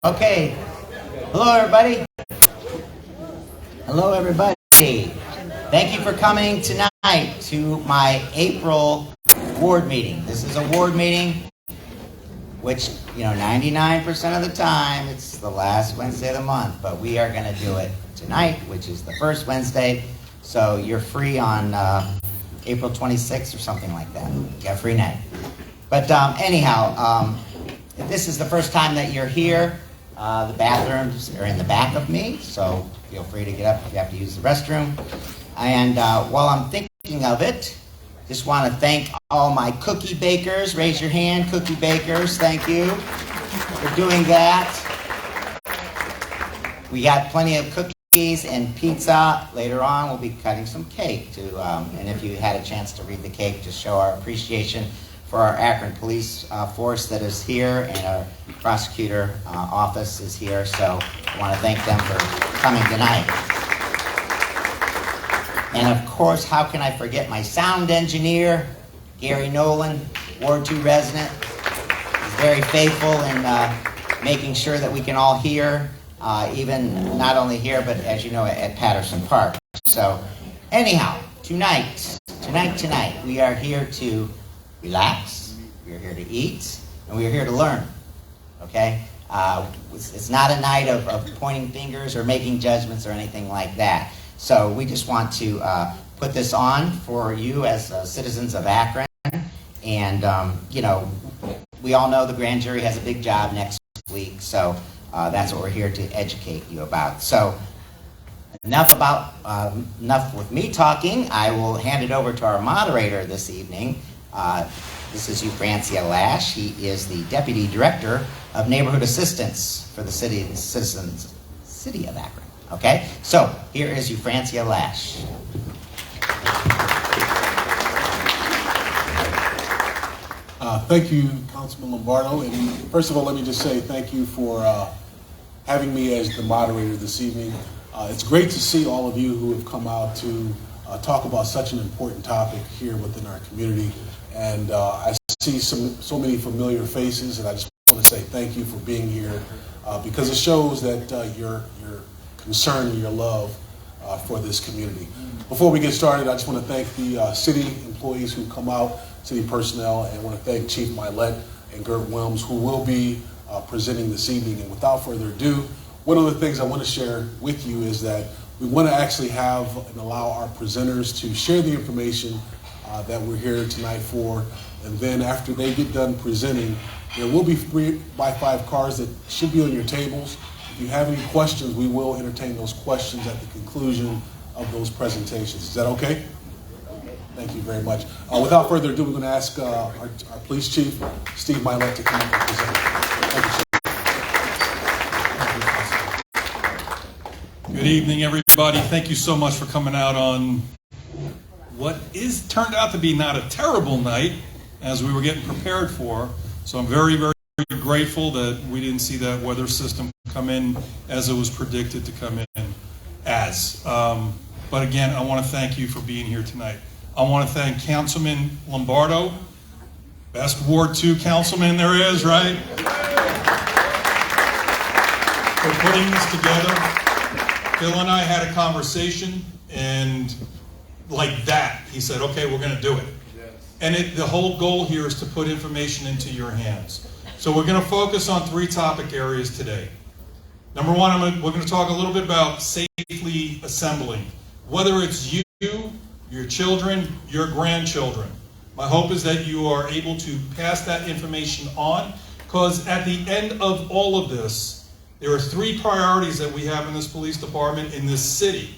Okay. Hello, everybody. Hello, everybody. Thank you for coming tonight to my April ward meeting. This is a ward meeting, which, 99% of the time, it's the last Wednesday of the month, but we are going to do it tonight, which is the first Wednesday. So you're free on April 26th or something like that. You got a free night. But anyhow, if this is the first time that you're here, the bathrooms are in the back of me, so feel free to get up if you have to use the restroom. And while I'm thinking of it, just want to thank all my cookie bakers. Raise your hand, cookie bakers. Thank you for doing that. We got plenty of cookies and pizza. Later on, we'll be cutting some cake too. And if you had a chance to read the cake, just show our appreciation for our Akron police force that is here, and our prosecutor office is here. So I want to thank them for coming tonight. And of course, how can I forget my sound engineer, Gary Nolan, Ward 2 resident. He's very faithful in making sure that we can all hear, even not only here, but as you know, at Patterson Park. So anyhow, tonight, we are here to relax, we are here to eat, and we are here to learn, okay? It's not a night of pointing fingers or making judgments or anything like that. So we just want to put this on for you as citizens of Akron. And, we all know the grand jury has a big job next week, so that's what we're here to educate you about. So enough with me talking. I will hand it over to our moderator this evening. This is Francia Lash. He is the Deputy Director of Neighborhood Assistance for the city of Akron. Okay, so here is Francia Lash. Thank you, Councilman Lombardo. And first of all, let me just say thank you for having me as the moderator this evening. It's great to see all of you who have come out to talk about such an important topic here within our community. And I see so many familiar faces, and I just want to say thank you for being here because it shows that your concern and your love for this community. Before we get started, I just want to thank the city employees who come out, city personnel, and I want to thank Chief Mylett and Gert Wilms, who will be presenting this evening. And without further ado, one of the things I want to share with you is that we want to actually have and allow our presenters to share the information that we're here tonight for. And then after they get done presenting, there will be 3x5 cards that should be on your tables. If you have any questions, we will entertain those questions at the conclusion of those presentations. Is that okay? Thank you very much. Without further ado, we're going to ask our police chief, Steve Mylett, to come up and present. Thank you, Good evening, everybody. Thank you so much for coming out on what turned out to be not a terrible night as we were getting prepared for. So I'm very, very grateful that we didn't see that weather system come in as it was predicted to come in as. But again, I want to thank you for being here tonight. I want to thank Councilman Lombardo, best Ward 2 councilman there is, right? For putting this together. Bill and I had a conversation, and like that, he said, okay, we're going to do it. Yes. And the whole goal here is to put information into your hands. So we're going to focus on 3 topic areas today. Number one, we're going to talk a little bit about safely assembling. Whether it's you, your children, your grandchildren. My hope is that you are able to pass that information on, because at the end of all of this, there are 3 priorities that we have in this police department in this city.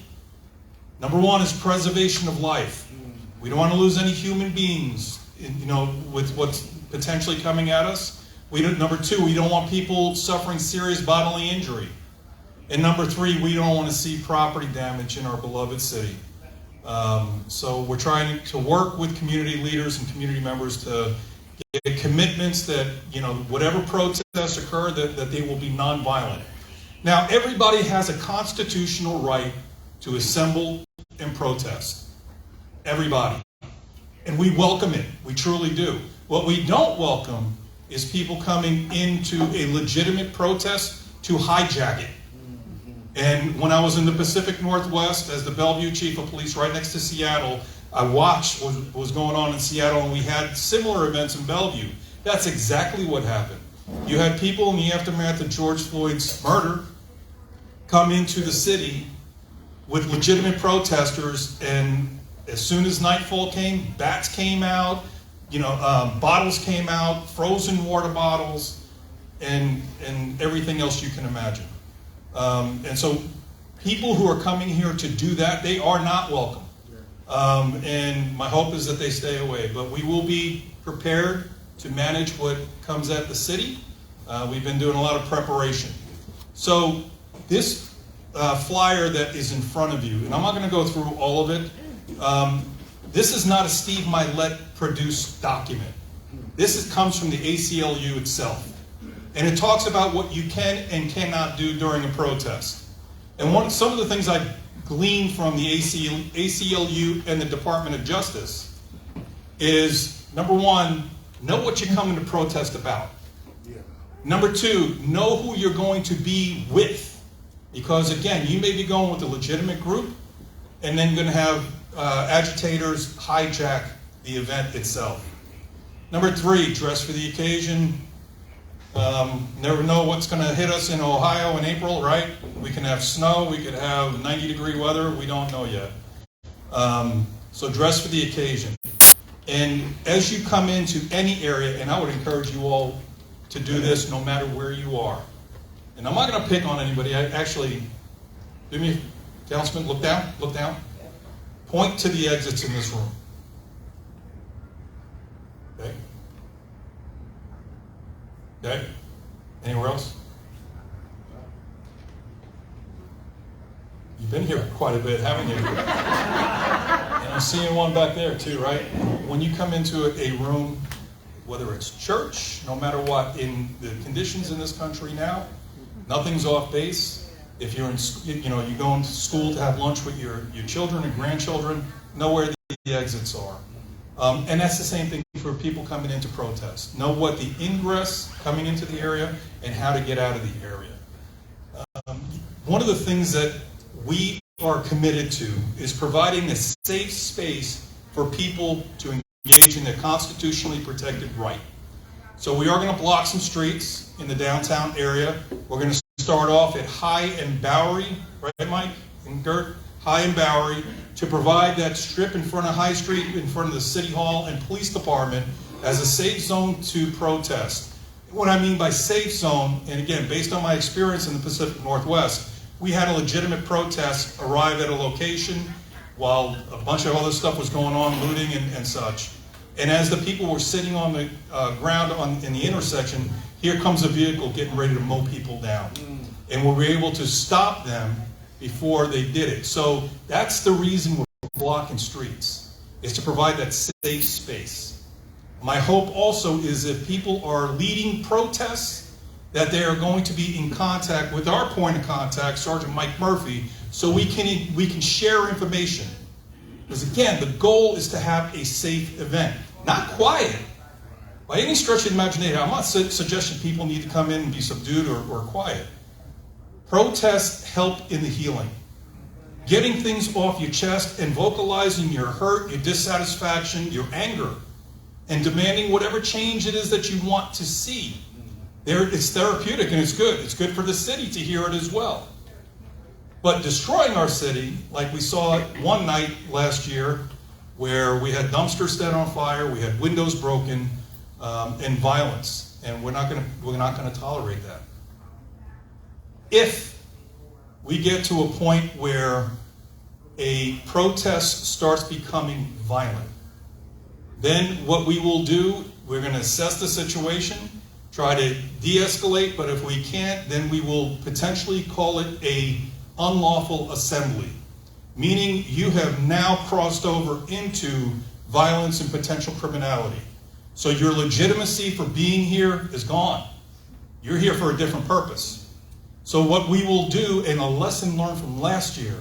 Number one is preservation of life. We don't want to lose any human beings, with what's potentially coming at us. Number 2, we don't want people suffering serious bodily injury. And number 3, we don't want to see property damage in our beloved city. So we're trying to work with community leaders and community members to get commitments that, whatever protests occur, that they will be nonviolent. Now, everybody has a constitutional right to assemble and protest. Everybody. And we welcome it. We truly do. What we don't welcome is people coming into a legitimate protest to hijack it. And when I was in the Pacific Northwest as the Bellevue Chief of Police right next to Seattle, I watched what was going on in Seattle, and we had similar events in Bellevue. That's exactly what happened. You had people in the aftermath of George Floyd's murder come into the city with legitimate protesters, and as soon as nightfall came, bats came out, bottles came out, frozen water bottles, and everything else you can imagine. And so people who are coming here to do that, they are not welcome. And my hope is that they stay away. But we will be prepared to manage what comes at the city. We've been doing a lot of preparation. So this flyer that is in front of you, and I'm not going to go through all of it. This is not a Steve Mylett produced document. This comes from the ACLU itself. And it talks about what you can and cannot do during a protest. And some of the things I gleaned from the ACLU and the Department of Justice is, number one, know what you're coming to protest about. Number two, know who you're going to be with. Because again, you may be going with a legitimate group, and then you're going to have agitators hijack the event itself. Number three, dress for the occasion. Never know what's going to hit us in Ohio in April, right? We can have snow, we could have 90-degree weather, we don't know yet. So dress for the occasion. And as you come into any area, and I would encourage you all to do this no matter where you are. And I'm not going to pick on anybody. Do me, Councilman, look down. Point to the exits in this room. Okay? Okay? Anywhere else? You've been here quite a bit, haven't you? And I'm seeing one back there too, right? When you come into a room, whether it's church, no matter what, in the conditions in this country now, nothing's off base. If you're you're going to school to have lunch with your children and grandchildren, know where the exits are. And that's the same thing for people coming into protest. Know what the ingress coming into the area and how to get out of the area. One of the things that we are committed to is providing a safe space for people to engage in their constitutionally protected right. So we are going to block some streets in the downtown area. We're going to start off at High and Bowery, right, Mike and Gert? High and Bowery, to provide that strip in front of High Street, in front of the City Hall and Police Department as a safe zone to protest. What I mean by safe zone, and again, based on my experience in the Pacific Northwest, we had a legitimate protest arrive at a location while a bunch of other stuff was going on, looting and such. And as the people were sitting on the ground in the intersection, here comes a vehicle getting ready to mow people down. And we were able to stop them before they did it. So that's the reason we're blocking streets, is to provide that safe space. My hope also is if people are leading protests, that they are going to be in contact with our point of contact, Sergeant Mike Murphy, so we can share information. Because again, the goal is to have a safe event. Not quiet. By any stretch of the imagination, I'm not suggesting people need to come in and be subdued or quiet. Protests help in the healing. Getting things off your chest and vocalizing your hurt, your dissatisfaction, your anger, and demanding whatever change it is that you want to see. It's therapeutic and it's good. It's good for the city to hear it as well. But destroying our city, like we saw one night last year, where we had dumpsters set on fire, we had windows broken, and violence, and we're not going to tolerate that. If we get to a point where a protest starts becoming violent, then what we will do, we're going to assess the situation, try to de-escalate, but if we can't, then we will potentially call it a unlawful assembly, meaning you have now crossed over into violence and potential criminality. So your legitimacy for being here is gone. You're here for a different purpose. So what we will do, and a lesson learned from last year,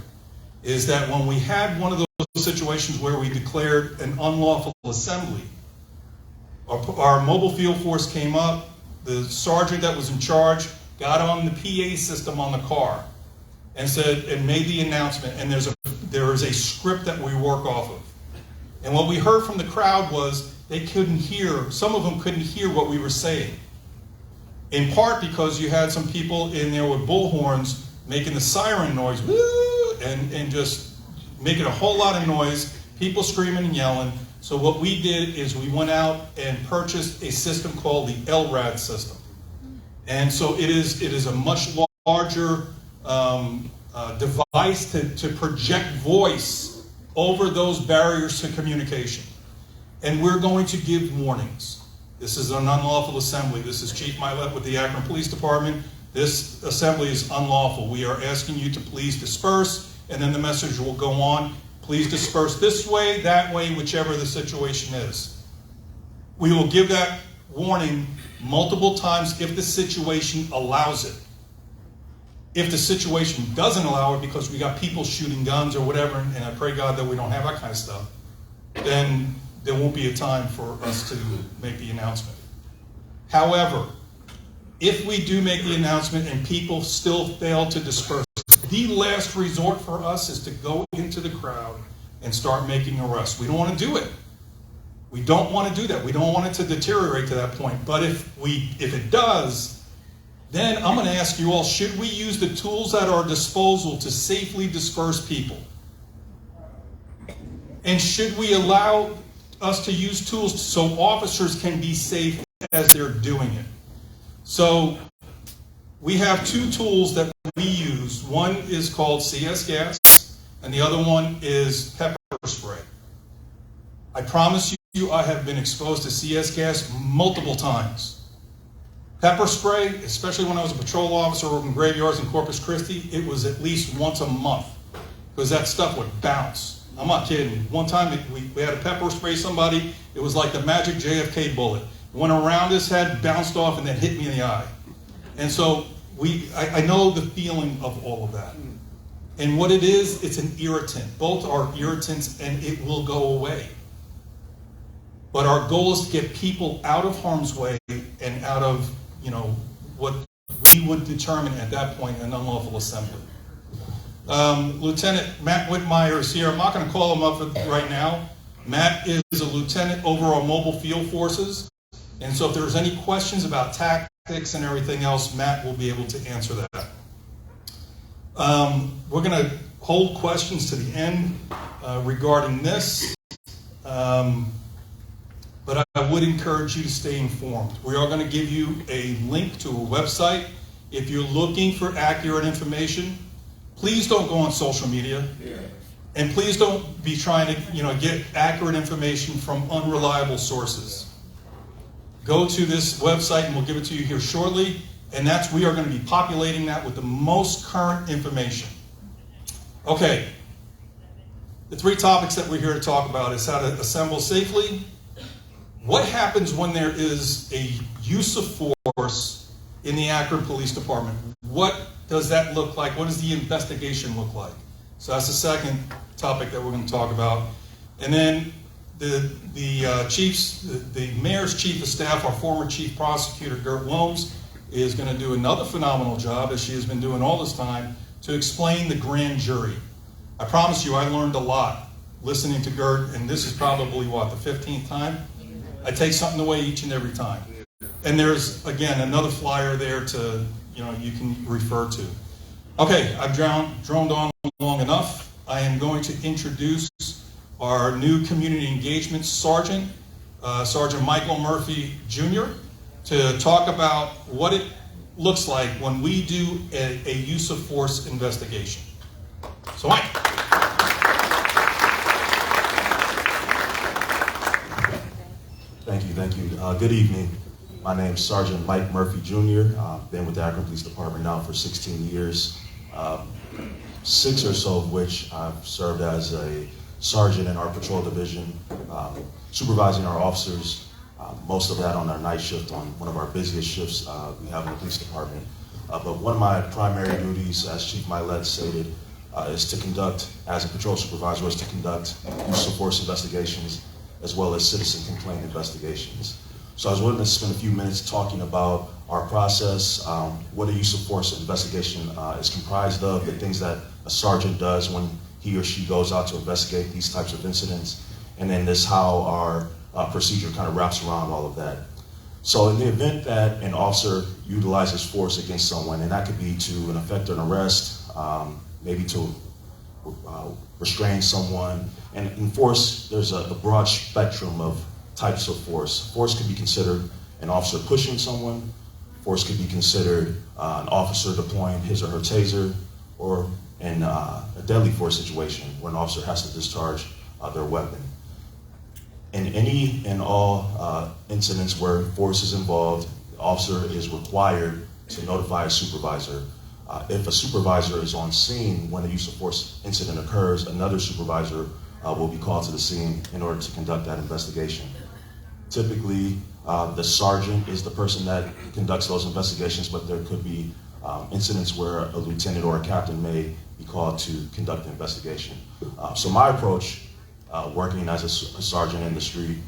is that when we had one of those situations where we declared an unlawful assembly, our mobile field force came up, the sergeant that was in charge got on the PA system on the car and said, and made the announcement, and there is a script that we work off of. And what we heard from the crowd was they couldn't hear, some of them couldn't hear what we were saying. In part because you had some people in there with bullhorns making the siren noise, woo, and just making a whole lot of noise, people screaming and yelling. So what we did is we went out and purchased a system called the LRAD system. And so it is a much larger device to project voice over those barriers to communication. And we're going to give warnings. This is an unlawful assembly. This is Chief Mylett with the Akron Police Department. This assembly is unlawful. We are asking you to please disperse, and then the message will go on. Please disperse this way, that way, whichever the situation is. We will give that warning multiple times if the situation allows it. If the situation doesn't allow it because we got people shooting guns or whatever, and I pray God that we don't have that kind of stuff, then there won't be a time for us to make the announcement. However, if we do make the announcement and people still fail to disperse, the last resort for us is to go into the crowd and start making arrests. We don't want to do it. We don't want to do that. We don't want it to deteriorate to that point. But if it does, then I'm going to ask you all, should we use the tools at our disposal to safely disperse people? And should we allow us to use tools so officers can be safe as they're doing it? So we have two tools that we use. One is called CS gas, and the other one is pepper spray. I promise you, I have been exposed to CS gas multiple times. Pepper spray, especially when I was a patrol officer working graveyards in Corpus Christi, it was at least once a month because that stuff would bounce. I'm not kidding. One time we had to pepper spray somebody. It was like the magic JFK bullet. It went around his head, bounced off, and then hit me in the eye. And so I know the feeling of all of that. And what it is, it's an irritant. Both are irritants, and it will go away. But our goal is to get people out of harm's way and out of, what we would determine at that point an unlawful assembly. Lieutenant Matt Whitmire is here. I'm not going to call him up right now. Matt is a lieutenant over our mobile field forces. And so if there's any questions about tactics and everything else, Matt will be able to answer that. We're going to hold questions to the end regarding this. But I would encourage you to stay informed. We are going to give you a link to a website. If you're looking for accurate information, please don't go on social media. And please don't be trying to get accurate information from unreliable sources. Go to this website, and we'll give it to you here shortly. And we are going to be populating that with the most current information. Okay. The three topics that we're here to talk about is how to assemble safely. What happens when there is a use of force in the Akron Police Department? What does that look like? What does the investigation look like? So that's the second topic that we're going to talk about. And then the mayor's chief of staff, our former chief prosecutor, Gert Wilms, is going to do another phenomenal job, as she has been doing all this time, to explain the grand jury. I promise you, I learned a lot listening to Gert, and this is probably, the 15th time? I take something away each and every time. And there's, again, another flyer there to, you can refer to. Okay, I've droned on long enough. I am going to introduce our new community engagement sergeant, Sergeant Michael Murphy Jr., to talk about what it looks like when we do a use of force investigation. So, Mike. Thank you. Good evening. My name is Sergeant Mike Murphy Jr. Been with the Akron Police Department now for 16 years, 6 or so of which I've served as a sergeant in our patrol division, supervising our officers, most of that on our night shift, on one of our busiest shifts we have in the police department. But one of my primary duties, as Chief Mylett stated, is to conduct, as a patrol supervisor, is to conduct use of force investigations as well as citizen complaint investigations. So I was willing to spend a few minutes talking about our process, what a use of force investigation is comprised of, the things that a sergeant does when he or she goes out to investigate these types of incidents, and then this how our procedure kind of wraps around all of that. So in the event that an officer utilizes force against someone, and that could be to effect an arrest, maybe to restrain someone, and in force, there's a broad spectrum of types of force. Force could be considered an officer pushing someone. Force could be considered an officer deploying his or her taser, or in a deadly force situation where an officer has to discharge their weapon. In any and all incidents where force is involved, the officer is required to notify a supervisor. If a supervisor is on scene when a use of force incident occurs, another supervisor will be called to the scene in order to conduct that investigation. Typically, the sergeant is the person that conducts those investigations, but there could be incidents where a lieutenant or a captain may be called to conduct the investigation. So my approach, working as a sergeant in the street,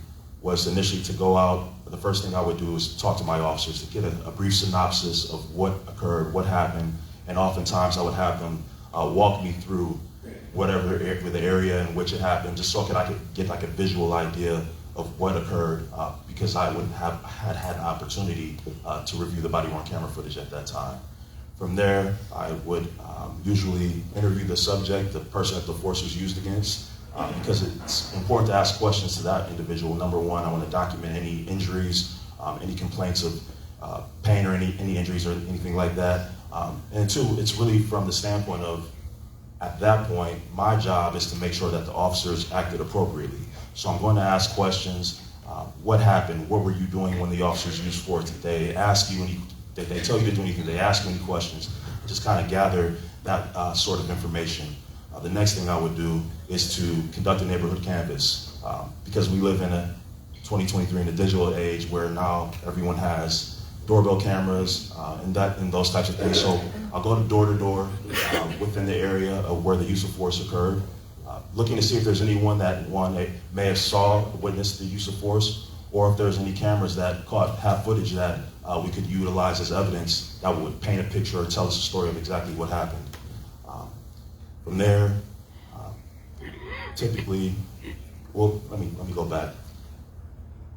was initially to go out. The first thing I would do is talk to my officers to get a brief synopsis of what occurred, what happened, and oftentimes I would have them walk me through whatever the area in which it happened, just so I could get like a visual idea of what occurred, because I would have had an opportunity to review the body-worn camera footage at that time. From there, I would usually interview the subject, the person that the force was used against, because it's important to ask questions to that individual. Number one, I want to document any injuries, any complaints of pain or any injuries or anything like that. And two, it's really from the standpoint of, at that point, my job is to make sure that the officers acted appropriately. So I'm going to ask questions. What happened? What were you doing when the officers used force? Did they ask you did they tell you to do anything? Did they ask you any questions? Just kind of gather that sort of information. The next thing I would do is to conduct a neighborhood canvass, because we live in a 2023 in a digital age where now everyone has doorbell cameras and those types of things. So I'll go door to door within the area of where the use of force occurred, looking to see if there's anyone that may have witnessed the use of force, or if there's any cameras that have footage that we could utilize as evidence that would paint a picture or tell us a story of exactly what happened. From there, typically, well, let me go back.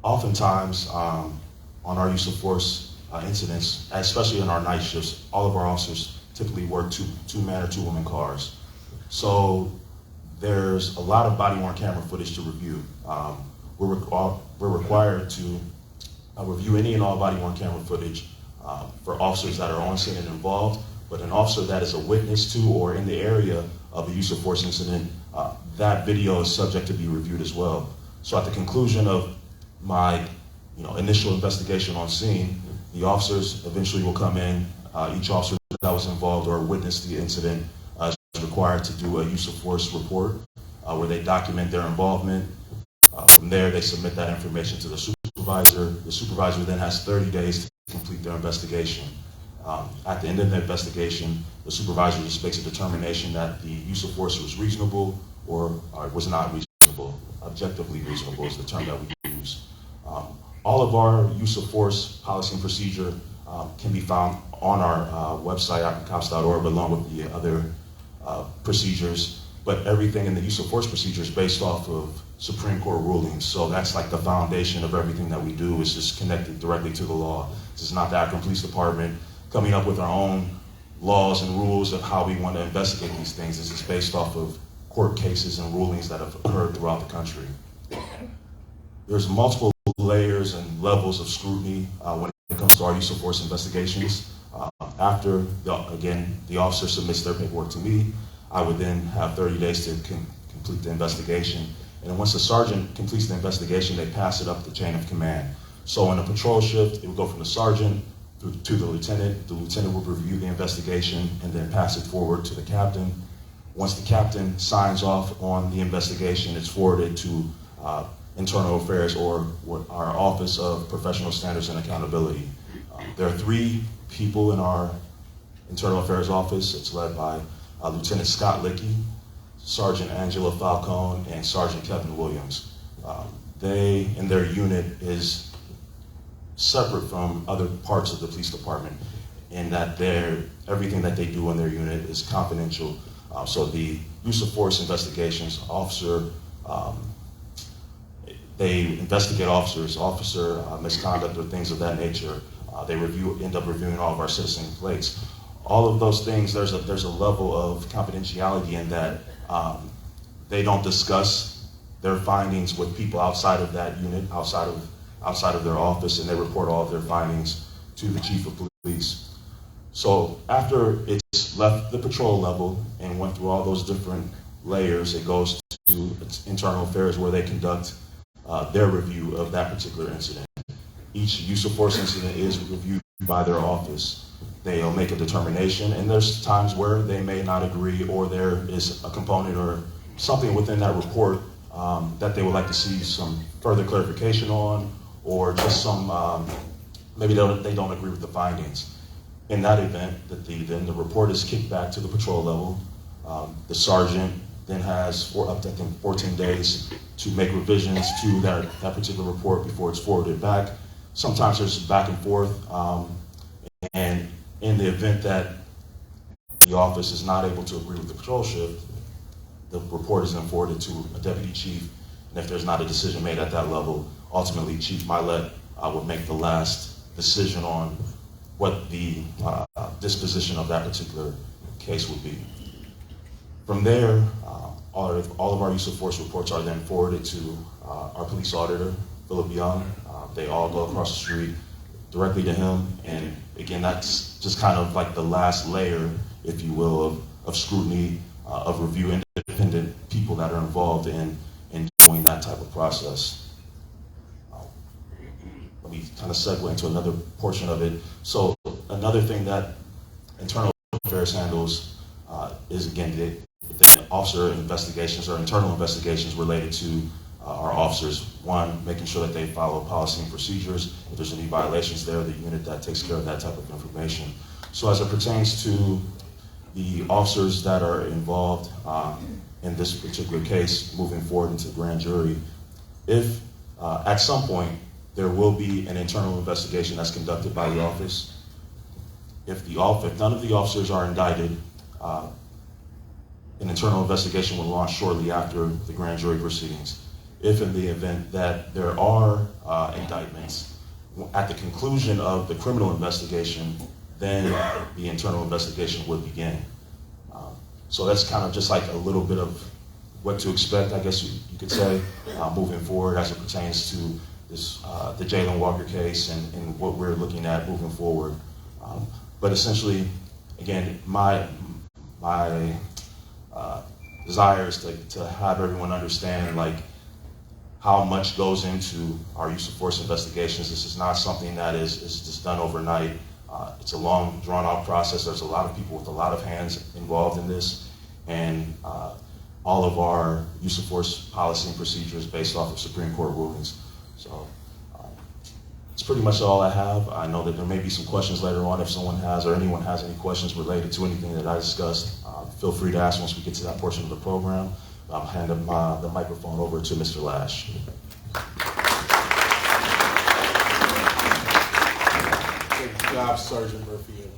Oftentimes, on our use of force incidents, especially in our night shifts, all of our officers typically work two-man or two-woman cars. So there's a lot of body-worn camera footage to review. We're required to review any and all body-worn camera footage for officers that are on scene and involved, but an officer that is a witness to or in the area of a use of force incident, that video is subject to be reviewed as well. So at the conclusion of my initial investigation on scene, the officers eventually will come in. Each officer that was involved or witnessed the incident is required to do a use of force report where they document their involvement. From there, they submit that information to the supervisor. The supervisor then has 30 days to complete their investigation. At the end of the investigation, the supervisor just makes a determination that the use of force was reasonable or was not reasonable. Objectively reasonable is the term that we use. All of our use of force policy and procedure can be found on our website, akroncops.org, along with the other procedures. But everything in the use of force procedure is based off of Supreme Court rulings. So that's like the foundation of everything that we do, is just connected directly to the law. This is not the Akron Police Department coming up with our own laws and rules of how we want to investigate these things. This is based off of court cases and rulings that have occurred throughout the country. There's multiple layers and levels of scrutiny when it comes to our use of force investigations. After, the officer submits their paperwork to me, I would then have 30 days to complete the investigation. And then once the sergeant completes the investigation, they pass it up the chain of command. So in a patrol shift, it would go from the sergeant to the lieutenant. The lieutenant would review the investigation and then pass it forward to the captain. Once the captain signs off on the investigation, it's forwarded to Internal Affairs, or our Office of Professional Standards and Accountability. There are 3 people in our Internal Affairs office. It's led by Lieutenant Scott Lickey, Sergeant Angela Falcone, and Sergeant Kevin Williams. They and their unit is separate from other parts of the police department, in that everything that they do in their unit is confidential. So the use of force investigations, they investigate officer misconduct or things of that nature. They end up reviewing all of our citizen complaints. All of those things, there's a level of confidentiality in that they don't discuss their findings with people outside of that unit, outside of their office, and they report all of their findings to the chief of police. So after it's left the patrol level and went through all those different layers, it goes to internal affairs where they conduct their review of that particular incident. Each use of force incident is reviewed by their office. They'll make a determination, and there's times where they may not agree, or there is a component or something within that report that they would like to see some further clarification on, or just some, maybe they don't agree with the findings. In that event, then the report is kicked back to the patrol level. The sergeant then has up to, I think, 14 days to make revisions to that particular report before it's forwarded back. Sometimes there's back and forth, and in the event that the office is not able to agree with the patrol shift, the report is then forwarded to a deputy chief, and if there's not a decision made at that level, ultimately Chief Mylett would make the last decision on what the disposition of that particular case would be. From there, all of our use of force reports are then forwarded to our police auditor, Philip Young. They all go across the street directly to him, and again, that's just kind of like the last layer, if you will, of scrutiny, of review, independent people that are involved in doing that type of process. Let me kind of segue into another portion of it. So another thing that internal affairs handles is, again, the officer investigations or internal investigations related to our officers. One, making sure that they follow policy and procedures. If there's any violations there, the unit that takes care of that type of information. So as it pertains to the officers that are involved in this particular case, moving forward into the grand jury, if at some point there will be an internal investigation that's conducted by the office, if none of the officers are indicted, an internal investigation will launch shortly after the grand jury proceedings. If in the event that there are indictments, at the conclusion of the criminal investigation, then the internal investigation would begin. So that's kind of just like a little bit of what to expect, I guess you could say, moving forward as it pertains to this, the Jayland Walker case and what we're looking at moving forward. But essentially, again, my desire is to have everyone understand like how much goes into our use of force investigations. This is not something that is just done overnight. It's a long, drawn-out process. There's a lot of people with a lot of hands involved in this, and all of our use of force policy and procedures based off of Supreme Court rulings. So it's pretty much all I have. I know that there may be some questions later on if someone has or anyone has any questions related to anything that I discussed. Feel free to ask once we get to that portion of the program. I'll hand the microphone over to Mr. Lash. Good job, Sergeant Murphy.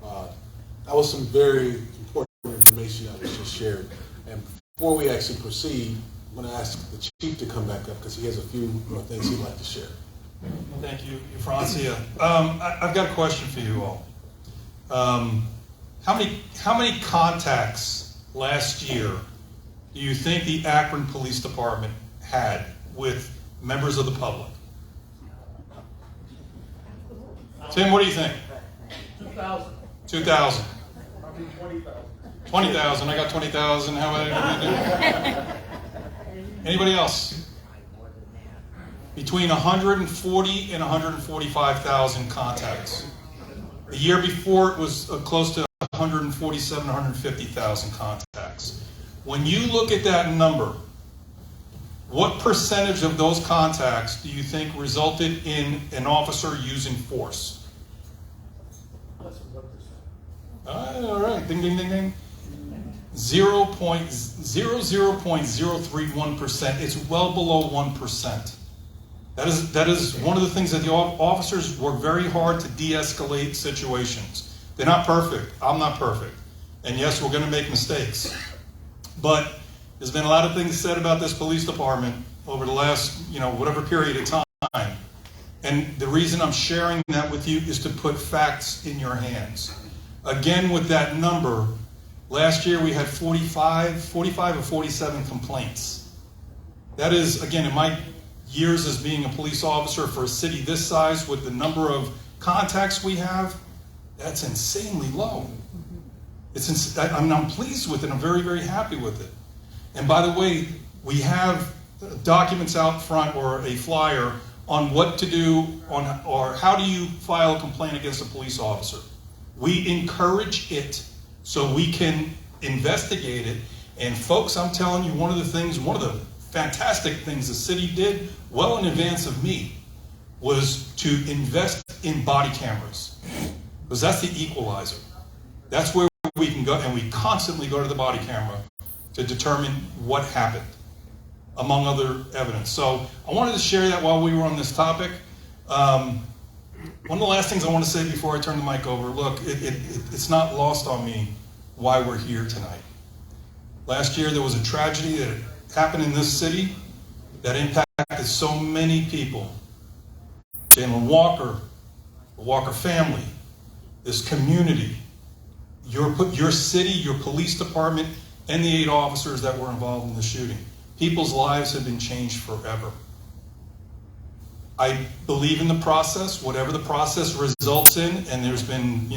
That was some very important information that was just shared. And before we actually proceed, I'm going to ask the chief to come back up because he has a few more things he'd like to share. Thank you, Francia. I've got a question for you all. How many contacts last year do you think the Akron Police Department had with members of the public? Tim, what do you think? 2,000. 2,000. 20,000. 20,000. I got 20,000. How about anybody else? Between 140 and 145,000 contacts. The year before it was close to 147, 150,000 contacts. When you look at that number, what percentage of those contacts do you think resulted in an officer using force? Less than 1%. All right, ding, ding, ding, ding. 0.0031%. It's well below 1%. That is one of the things that the officers work very hard to de-escalate situations. They're not perfect. I'm not perfect. And yes, we're going to make mistakes. But there's been a lot of things said about this police department over the last, whatever period of time. And the reason I'm sharing that with you is to put facts in your hands. Again, with that number, last year we had 45 or 47 complaints. That is, again, in my years as being a police officer for a city this size, with the number of contacts we have, that's insanely low. I'm pleased with it. I'm very, very happy with it. And by the way, we have documents out front or a flyer on what to do or how do you file a complaint against a police officer. We encourage it so we can investigate it. And folks, I'm telling you, one of the fantastic things the city did well in advance of me was to invest in body cameras, because that's the equalizer. That's where we can go, and we constantly go to the body camera to determine what happened, among other evidence. So I wanted to share that while we were on this topic. One of the last things I want to say before I turn the mic over, look, it's not lost on me why we're here tonight. Last year there was a tragedy that happened in this city that impacted so many people. Jayland Walker, the Walker family, this community, your city, your police department, and the 8 officers that were involved in the shooting. People's lives have been changed forever. I believe in the process, whatever the process results in, and there's been,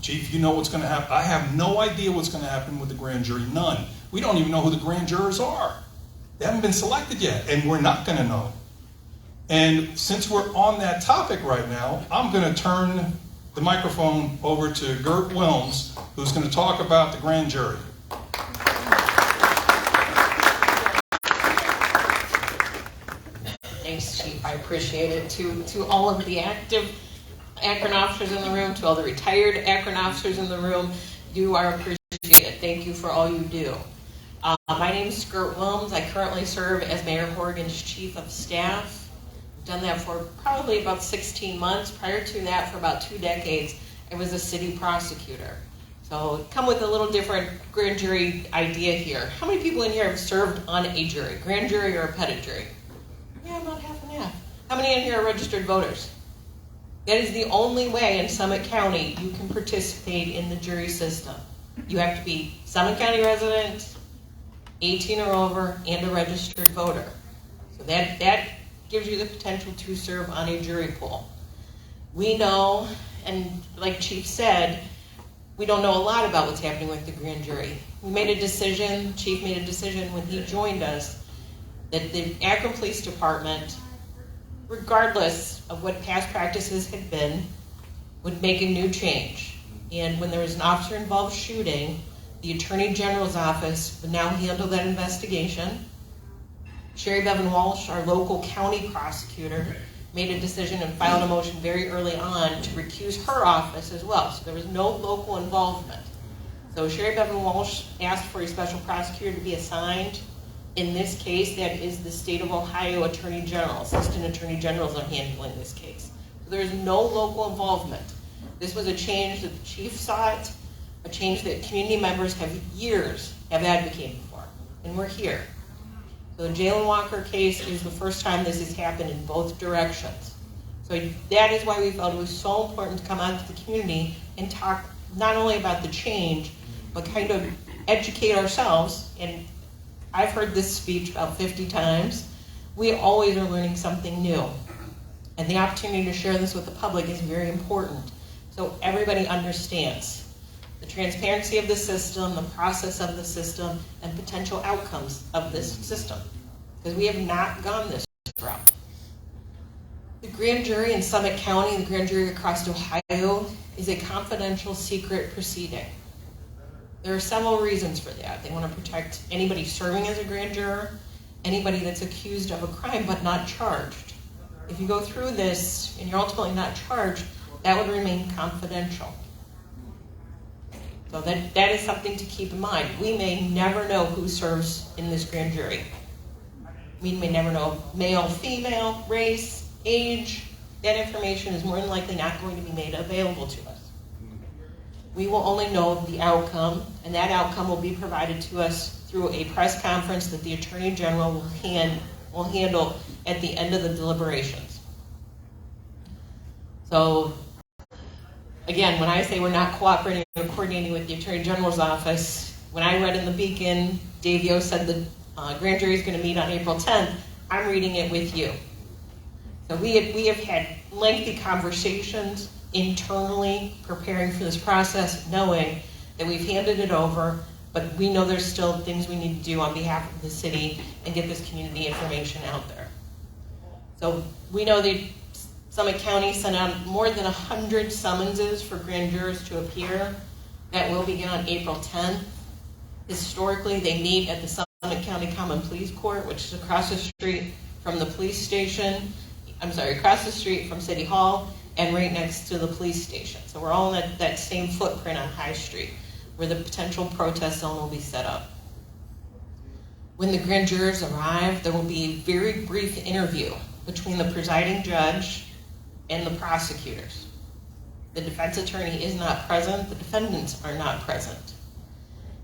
Chief, you know what's going to happen. I have no idea what's going to happen with the grand jury, none. We don't even know who the grand jurors are. They haven't been selected yet, and we're not going to know. And since we're on that topic right now, I'm going to turn the microphone over to Gert Wilms, who's going to talk about the grand jury. Thanks, Chief. I appreciate it. To all of the active Akron officers in the room, to all the retired Akron officers in the room, you are appreciated. Thank you for all you do. My name is Gert Wilms. I currently serve as Mayor Horgan's Chief of Staff. I've done that for probably about 16 months. Prior to that, for about 2 decades, I was a city prosecutor. So come with a little different grand jury idea here. How many people in here have served on a jury, grand jury or a petit jury? Yeah, about half and half. How many in here are registered voters? That is the only way in Summit County you can participate in the jury system. You have to be Summit County resident, 18 or over, and a registered voter. So that gives you the potential to serve on a jury pool. We know, and like Chief said, we don't know a lot about what's happening with the grand jury. We made a decision, Chief made a decision when he joined us, that the Akron Police Department, regardless of what past practices had been, would make a new change. And when there was an officer-involved shooting, the Attorney General's office would now handle that investigation. Sherry Bevan Walsh, our local county prosecutor, made a decision and filed a motion very early on to recuse her office as well. So there was no local involvement. So Sherry Bevan Walsh asked for a special prosecutor to be assigned. In this case, that is the state of Ohio Attorney General. Assistant Attorney Generals are handling this case. So there is no local involvement. This was a change that the chief sought, a change that community members have advocated for, and we're here. So the Jayland Walker case is the first time this has happened in both directions. So that is why we felt it was so important to come out to the community and talk not only about the change, but kind of educate ourselves. And I've heard this speech about 50 times. We always are learning something new. And the opportunity to share this with the public is very important. So everybody understands the transparency of the system, the process of the system, and potential outcomes of this system. Because we have not gone this route. The grand jury in Summit County, the grand jury across Ohio, is a confidential secret proceeding. There are several reasons for that. They want to protect anybody serving as a grand juror, anybody that's accused of a crime but not charged. If you go through this and you're ultimately not charged, that would remain confidential. So that is something to keep in mind. We may never know who serves in this grand jury. We may never know male, female, race, age. That information is more than likely not going to be made available to us. We will only know the outcome, and that outcome will be provided to us through a press conference that the Attorney General will handle at the end of the deliberations. So, again, when I say we're not cooperating or coordinating with the Attorney General's office, when I read in the Beacon, Davio said the grand jury is going to meet on April 10th, I'm reading it with you. So we have had lengthy conversations internally preparing for this process, knowing that we've handed it over, but we know there's still things we need to do on behalf of the city and get this community information out there. So we know that Summit County sent out more than 100 summonses for grand jurors to appear. That will begin on April 10th. Historically, they meet at the Summit County Common Pleas Court, which is across the street from the police station. Across the street from City Hall and right next to the police station. So we're all in that same footprint on High Street where the potential protest zone will be set up. When the grand jurors arrive, there will be a very brief interview between the presiding judge and the prosecutors. The defense attorney is not present, the defendants are not present.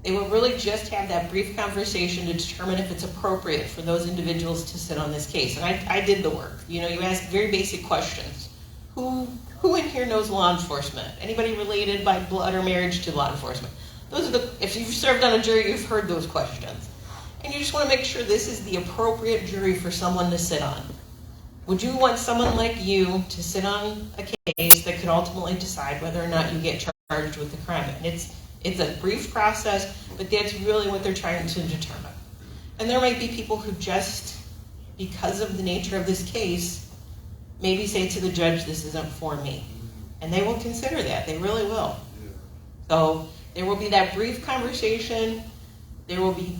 They will really just have that brief conversation to determine if it's appropriate for those individuals to sit on this case. And I did the work. You ask very basic questions. Who in here knows law enforcement? Anybody related by blood or marriage to law enforcement? If you've served on a jury, you've heard those questions. And you just want to make sure this is the appropriate jury for someone to sit on. Would you want someone like you to sit on a case that could ultimately decide whether or not you get charged with the crime? And it's a brief process, but that's really what they're trying to determine. And there might be people who just, because of the nature of this case, maybe say to the judge, this isn't for me. And they will consider that. They really will. So there will be that brief conversation. There will be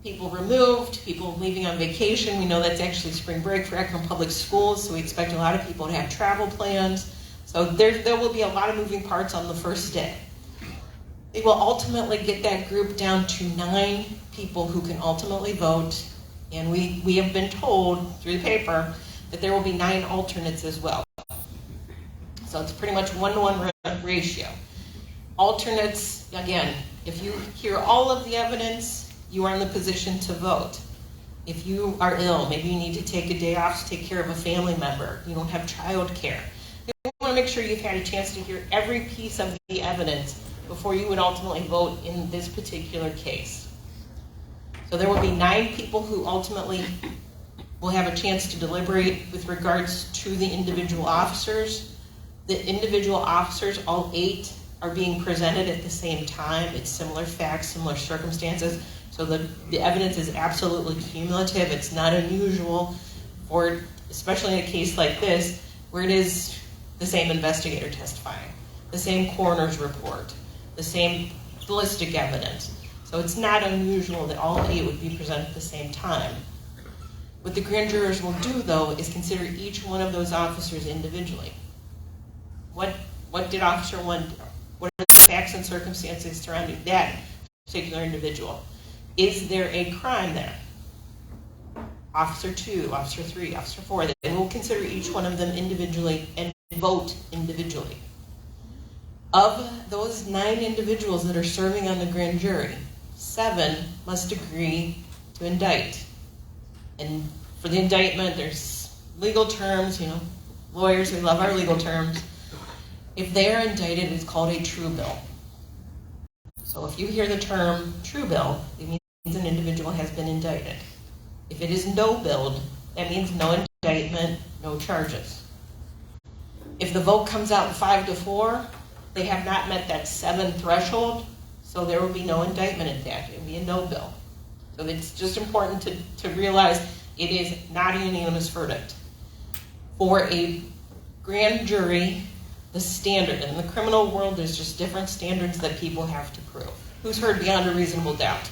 people removed, people leaving on vacation. We know that's actually spring break for Akron Public Schools, so we expect a lot of people to have travel plans. So there will be a lot of moving parts on the first day. They will ultimately get that group down to 9 people who can ultimately vote, and we have been told through the paper that there will be 9 alternates as well. So it's pretty much 1-to-1 ratio. Alternates, again, if you hear all of the evidence, you are in the position to vote. If you are ill, maybe you need to take a day off to take care of a family member, you don't have child care. You want to make sure you've had a chance to hear every piece of the evidence before you would ultimately vote in this particular case. So there will be 9 people who ultimately will have a chance to deliberate with regards to the individual officers. The individual officers, all 8, are being presented at the same time. It's similar facts, similar circumstances. So the evidence is absolutely cumulative. It's not unusual for, especially in a case like this, where it is the same investigator testifying, the same coroner's report, the same ballistic evidence. So it's not unusual that all 8 would be presented at the same time. What the grand jurors will do, though, is consider each one of those officers individually. What did Officer 1 do? What are the facts and circumstances surrounding that particular individual? Is there a crime there? Officer 2, Officer 3, Officer 4, they will consider each one of them individually and vote individually. Of those 9 individuals that are serving on the grand jury, 7 must agree to indict. And for the indictment, there's legal terms, lawyers, we love our legal terms. If they are indicted, it's called a true bill. So if you hear the term true bill, it means an individual has been indicted. If it is no billed, that means no indictment, no charges. If the vote comes out 5-4, they have not met that 7 threshold, so there will be no indictment in that. It will be a no bill. So it's just important to realize it is not a unanimous verdict. For a grand jury, the standard, in the criminal world, there's just different standards that people have to prove. Who's heard beyond a reasonable doubt?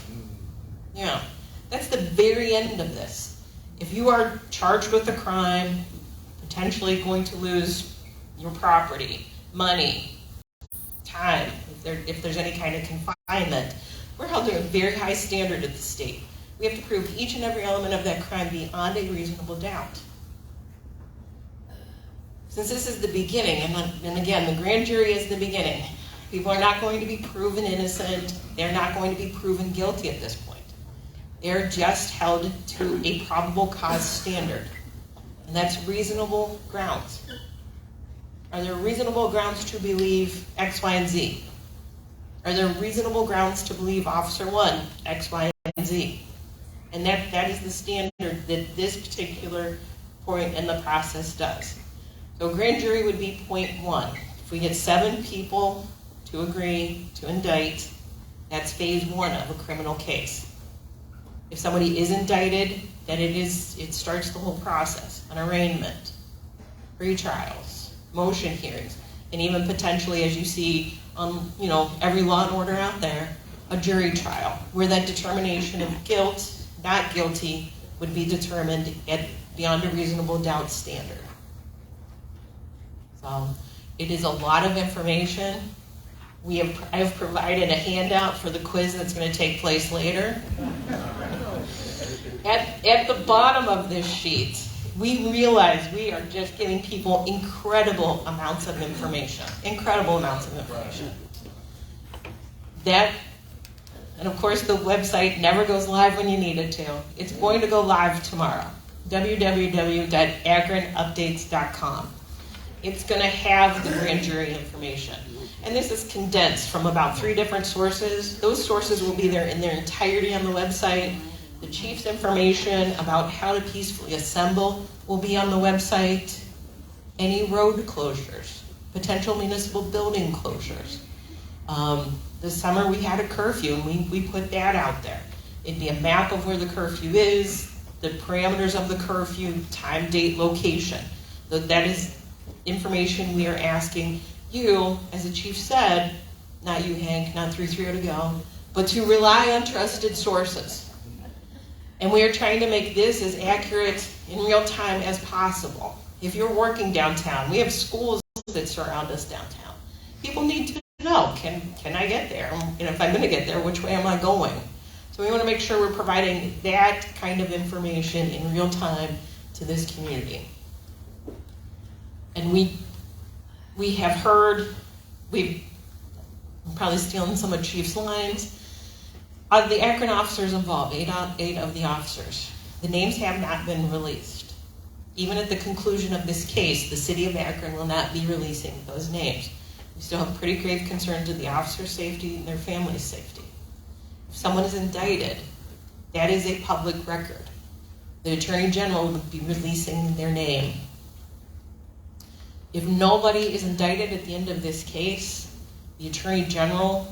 Yeah, that's the very end of this. If you are charged with a crime, potentially going to lose your property, money, time, if there's any kind of confinement, we're held to a very high standard at the state. We have to prove each and every element of that crime beyond a reasonable doubt. Since this is the beginning, and again, the grand jury is the beginning, people are not going to be proven innocent. They're not going to be proven guilty at this point. They're just held to a probable cause standard, and that's reasonable grounds. Are there reasonable grounds to believe X, Y, and Z? Are there reasonable grounds to believe Officer 1, X, Y, and Z? And that is the standard that this particular point in the process does. So grand jury would be point 1. If we get 7 people to agree to indict, that's phase 1 of a criminal case. If somebody is indicted, then it starts the whole process, an arraignment, pretrials, motion hearings, and even potentially, as you see on every law and order out there, a jury trial, where that determination of guilt, not guilty, would be determined at beyond a reasonable doubt standard. So it is a lot of information. I have provided a handout for the quiz that's going to take place later. At the bottom of this sheet, we realize we are just giving people incredible amounts of information. Incredible amounts of information. And of course the website never goes live when you need it to. It's going to go live tomorrow. www.akronupdates.com. It's going to have the grand jury information. And this is condensed from about 3 different sources. Those sources will be there in their entirety on the website. The chief's information about how to peacefully assemble will be on the website. Any road closures, potential municipal building closures. This summer we had a curfew and we put that out there. It'd be a map of where the curfew is, the parameters of the curfew, time, date, location. That is information we are asking you, as the chief said, not you, Hank, not 330 to go, but to rely on trusted sources. And we are trying to make this as accurate in real time as possible. If you're working downtown, we have schools that surround us downtown. People need to know, can I get there? And if I'm going to get there, which way am I going? So we want to make sure we're providing that kind of information in real time to this community. And we have heard, I'm probably stealing some of Chief's lines, of the Akron officers involved, 8 of the officers. The names have not been released. Even at the conclusion of this case, the city of Akron will not be releasing those names. We still have pretty grave concerns of the officer's safety and their family's safety. If someone is indicted, that is a public record. The Attorney General will be releasing their name. If nobody is indicted at the end of this case, the Attorney General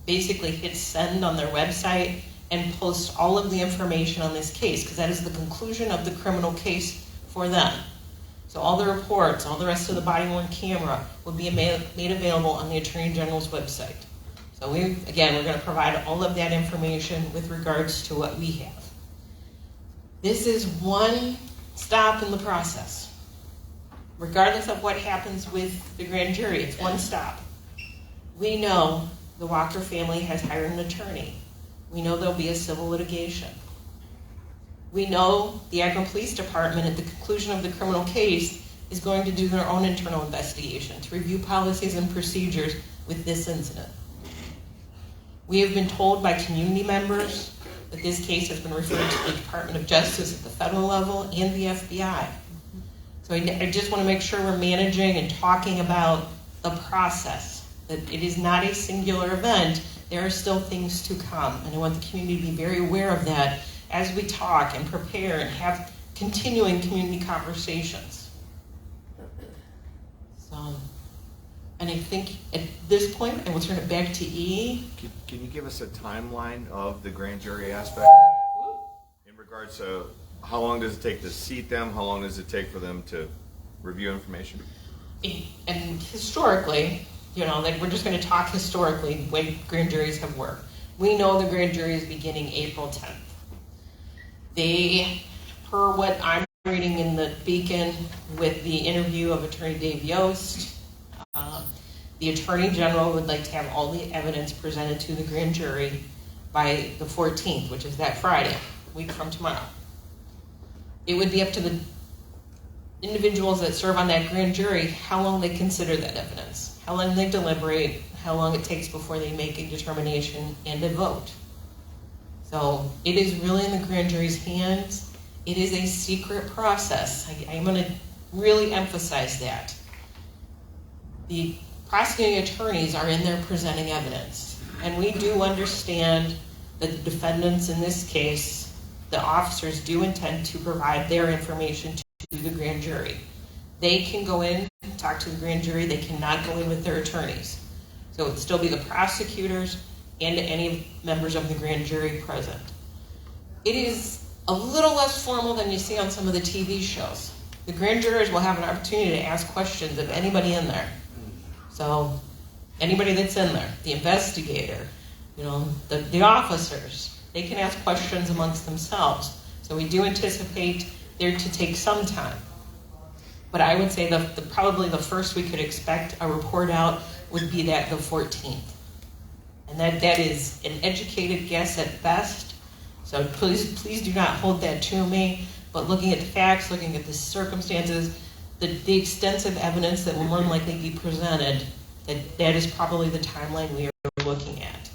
basically hits send on their website and posts all of the information on this case, because that is the conclusion of the criminal case for them. So all the reports, all the rest of the body-worn camera will be made available on the Attorney General's website. So we're going to provide all of that information with regards to what we have. This is one stop in the process. Regardless of what happens with the grand jury, it's one stop. We know the Walker family has hired an attorney. We know there'll be a civil litigation. We know the Akron Police Department, at the conclusion of the criminal case, is going to do their own internal investigation to review policies and procedures with this incident. We have been told by community members that this case has been referred to the Department of Justice at the federal level and the FBI. So I just want to make sure we're managing and talking about the process, that it is not a singular event. There are still things to come, and I want the community to be very aware of that as we talk and prepare and have continuing community conversations. So, and I think at this point, I will turn it back to E. Can you give us a timeline of the grand jury aspect in regards to how long does it take to seat them? How long does it take for them to review information? And historically, like we're just going to talk historically the way grand juries have worked. We know the grand jury is beginning April 10th. They, per what I'm reading in the Beacon with the interview of Attorney Dave Yost, the Attorney General would like to have all the evidence presented to the grand jury by the 14th, which is that Friday, a week from tomorrow. It would be up to the individuals that serve on that grand jury how long they consider that evidence, how long they deliberate, how long it takes before they make a determination and a vote. So it is really in the grand jury's hands. It is a secret process. I'm going to really emphasize that. The prosecuting attorneys are in there presenting evidence. And we do understand that the defendants in this case, the officers do intend to provide their information to the grand jury. They can go in and talk to the grand jury. They cannot go in with their attorneys. So it would still be the prosecutors and any members of the grand jury present. It is a little less formal than you see on some of the TV shows. The grand jurors will have an opportunity to ask questions of anybody in there. So anybody that's in there, the investigator, the officers, they can ask questions amongst themselves. So we do anticipate there to take some time. But I would say probably the first we could expect a report out would be the 14th. And that is an educated guess at best. So please do not hold that to me. But looking at the facts, looking at the circumstances, the extensive evidence that will more than likely be presented, that is probably the timeline we are looking at.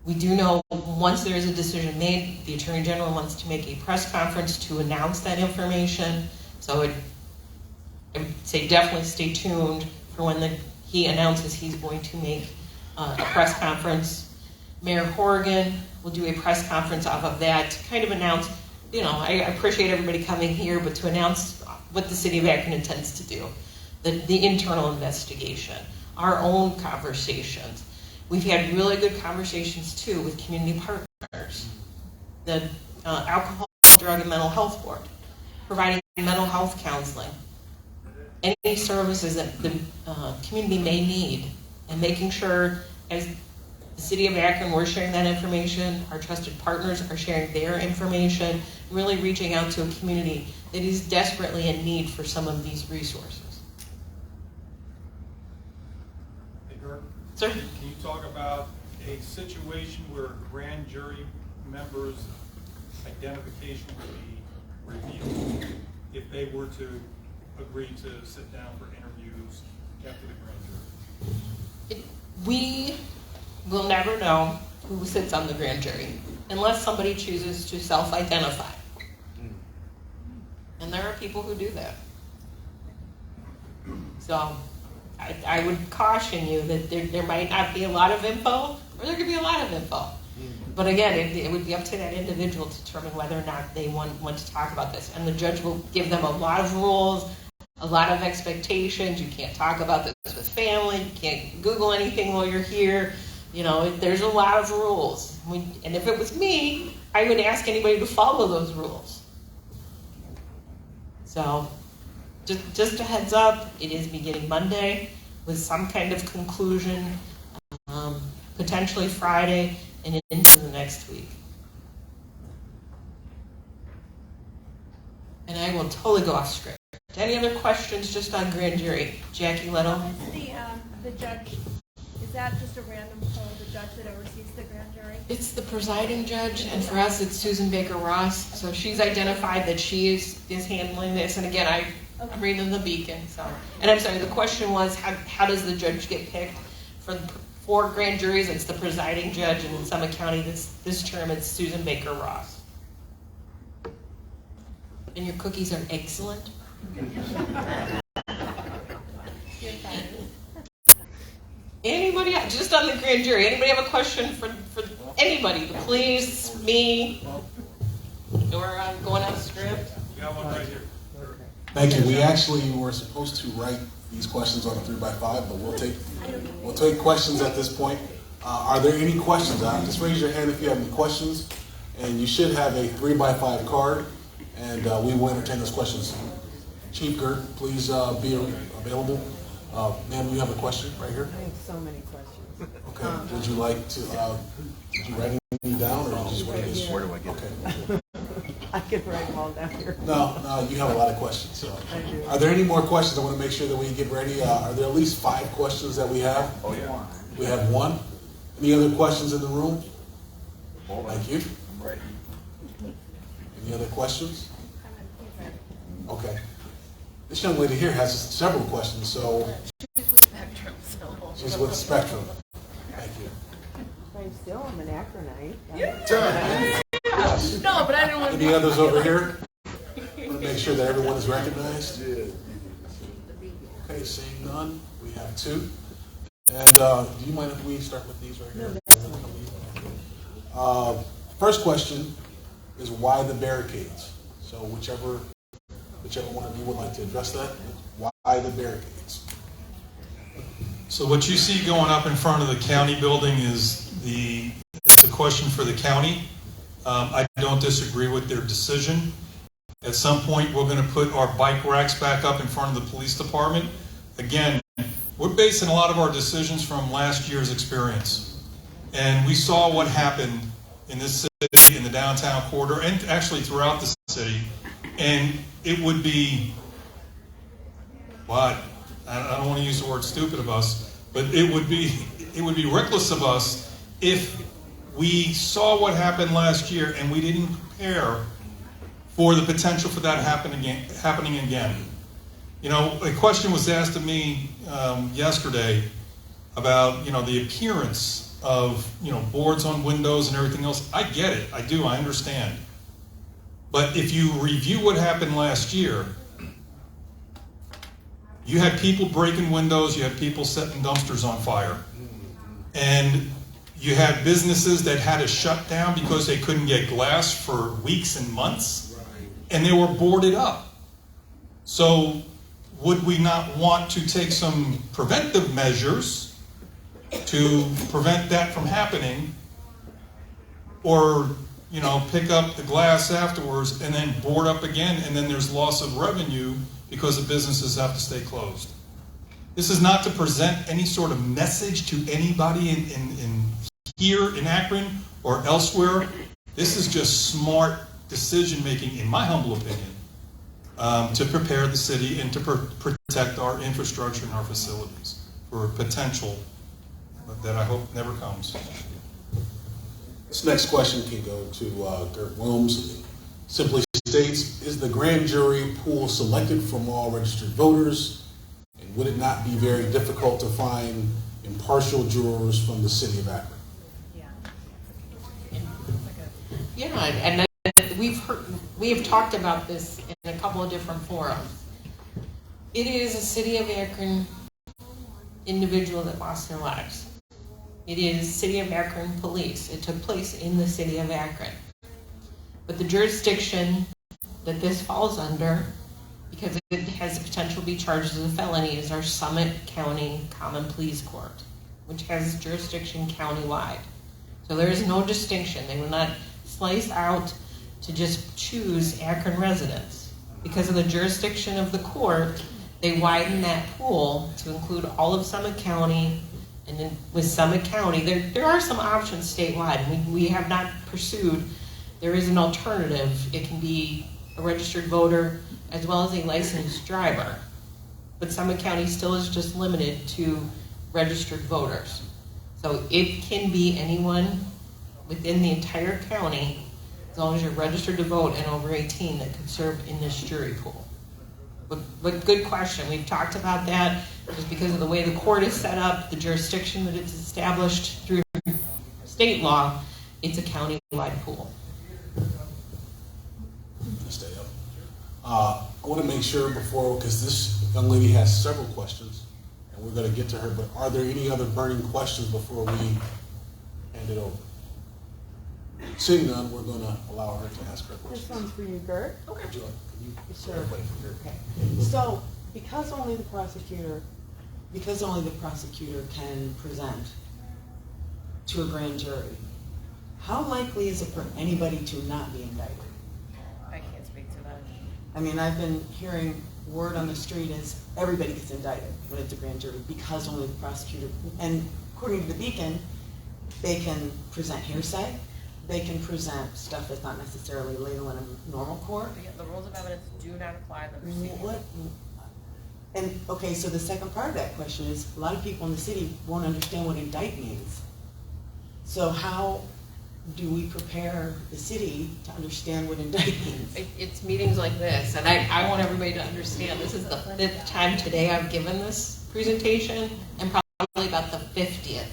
We do know once there is a decision made, the Attorney General wants to make a press conference to announce that information. So I would say definitely stay tuned for when he announces he's going to make a press conference. Mayor Horgan will do a press conference off of that to kind of announce, I appreciate everybody coming here, but to announce what the city of Akron intends to do, the internal investigation, our own conversations. We've had really good conversations too with community partners, the Alcohol, Drug, and Mental Health Board, providing mental health counseling, any services that the community may need, and making sure as the city of Akron, we're sharing that information, our trusted partners are sharing their information, really reaching out to a community that is desperately in need for some of these resources. Hey, Gert, Sir? can you talk about a situation where grand jury members' identification would be revealed if they were to agree to sit down for interviews after the grand jury? We will never know who sits on the grand jury unless somebody chooses to self-identify. And there are people who do that. So I would caution you that there might not be a lot of info, or there could be a lot of info. But again, it would be up to that individual to determine whether or not they want to talk about this. And the judge will give them a lot of rules, a lot of expectations. You can't talk about this with family. You can't Google anything while you're here. There's a lot of rules. And if it was me, I would ask anybody to follow those rules. So just a heads up, it is beginning Monday with some kind of conclusion, potentially Friday and into the next week. And I will totally go off script. Any other questions just on grand jury? Jackie Little? The judge, is that just a random poll, the judge that oversees the grand jury? It's the presiding judge, and for us, it's Susan Baker Ross. So she's identified that she is handling this. And again, I'm reading the Beacon. So, and I'm sorry, the question was, how does the judge get picked? For grand juries, it's the presiding judge, and in Summit County, this term, it's Susan Baker Ross. And your cookies are excellent. Anybody, just on the grand jury, anybody have a question for anybody? Please, me, or I'm going off script. We got one right here. Thank you. We actually were supposed to write these questions on a 3x5, but we'll take questions at this point. Are there any questions? Just raise your hand if you have any questions, and you should have a 3x5 card, and we will entertain those questions. Chief Gert, please be available. Ma'am, you have a question right here? I have so many questions. Okay. Would you like to, did you write any down, or just Where do I get Okay. I can write them all down here. No, you have a lot of questions. So. I do. Are there any more questions? I want to make sure that we get ready. Are there at least 5 questions that we have? Oh, yeah. We have 1. Any other questions in the room? Thank you. I'm ready. Any other questions? Okay. This young lady here has several questions, so. She's with Spectrum, so. She's with Spectrum. Thank you. I'm still, I'm an Akronite. Yes. No, but I didn't want to. Any others over here? Want to make sure that everyone is recognized? Okay, seeing none, we have two. And do you mind if we start with these right here? First question is why the barricades? So whichever one of you would like to address that, why the barricades? So what you see going up in front of the county building is the question for the county. I don't disagree with their decision. At some point, we're going to put our bike racks back up in front of the police department. Again, we're basing a lot of our decisions from last year's experience. And we saw what happened in this city, in the downtown corridor, and actually throughout the city. And it would be, I don't want to use the word stupid of us, but it would be reckless of us if we saw what happened last year and we didn't prepare for the potential for that happening again. You know, a question was asked of me yesterday about, the appearance of, boards on windows and everything else. I get it. I do. I understand. But if you review what happened last year, you had people breaking windows, you had people setting dumpsters on fire. And you had businesses that had to shut down because they couldn't get glass for weeks and months, and they were boarded up. So would we not want to take some preventive measures to prevent that from happening, or pick up the glass afterwards and then board up again, and then there's loss of revenue because the businesses have to stay closed? This is not to present any sort of message to anybody in here in Akron or elsewhere. This is just smart decision making, in my humble opinion, to prepare the city and to protect our infrastructure and our facilities for potential that I hope never comes. This next question can go to Gert Wilms. Simply states, is the grand jury pool selected from all registered voters? And would it not be very difficult to find impartial jurors from the city of Akron? Yeah, and we have talked about this in a couple of different forums. It is a city of Akron individual that lost their lives. It is city of Akron police. It took place in the city of Akron. But the jurisdiction that this falls under, because it has the potential to be charged as a felony, is our Summit County Common Pleas Court, which has jurisdiction countywide. So there is no distinction. They will not slice out to just choose Akron residents. Because of the jurisdiction of the court, they widen that pool to include all of Summit County. And then with Summit County, there are some options statewide. We have not pursued. There is an alternative. It can be a registered voter as well as a licensed driver. But Summit County still is just limited to registered voters. So it can be anyone within the entire county, as long as you're registered to vote and over 18, that could serve in this jury pool. But good question. We've talked about that just because of the way the court is set up, the jurisdiction that it's established through state law. It's a county-wide pool. Stay up. I want to make sure before, because this young lady has several questions, and we're going to get to her, but are there any other burning questions before we hand it over? Seeing none, we're going to allow her to ask her This question. one's for you, Gert. Okay. Would you like, can you Sure. wait for Gert? Okay. So, because only the prosecutor can present to a grand jury, how likely is it for anybody to not be indicted? I can't speak to that. I mean, I've been hearing word on the street is everybody gets indicted when it's a grand jury because only the prosecutor, and according to the Beacon, they can present hearsay, they can present stuff that's not necessarily legal in a normal court. The rules of evidence do not apply in the proceedings. What? And, okay, so the second part of that question is, a lot of people in the city won't understand what indict means. So how do we prepare the city to understand what indict means? It's meetings like this, and I want everybody to understand, this is the 5th time today I've given this presentation, and probably about the 50th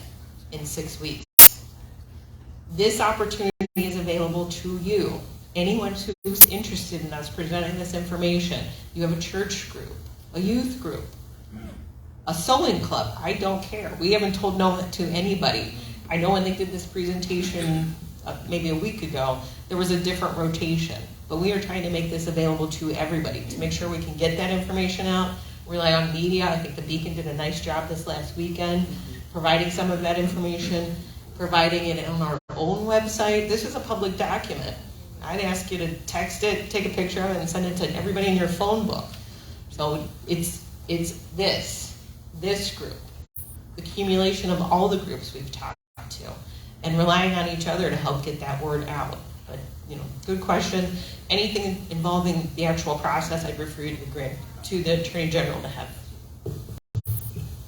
in 6 weeks. This opportunity is available to you. Anyone who's interested in us presenting this information. You have a church group, a youth group, a sewing club, I don't care. We haven't told no to anybody. I know when they did this presentation maybe a week ago, there was a different rotation. But we are trying to make this available to everybody to make sure we can get that information out. Rely on media. I think the Beacon did a nice job this last weekend, providing some of that information, providing it on our own website. This is a public document. I'd ask you to text it, take a picture of it, and send it to everybody in your phone book. So it's this group, the accumulation of all the groups we've talked to, and relying on each other to help get that word out. But, good question. Anything involving the actual process, I'd refer you to the Attorney General to have.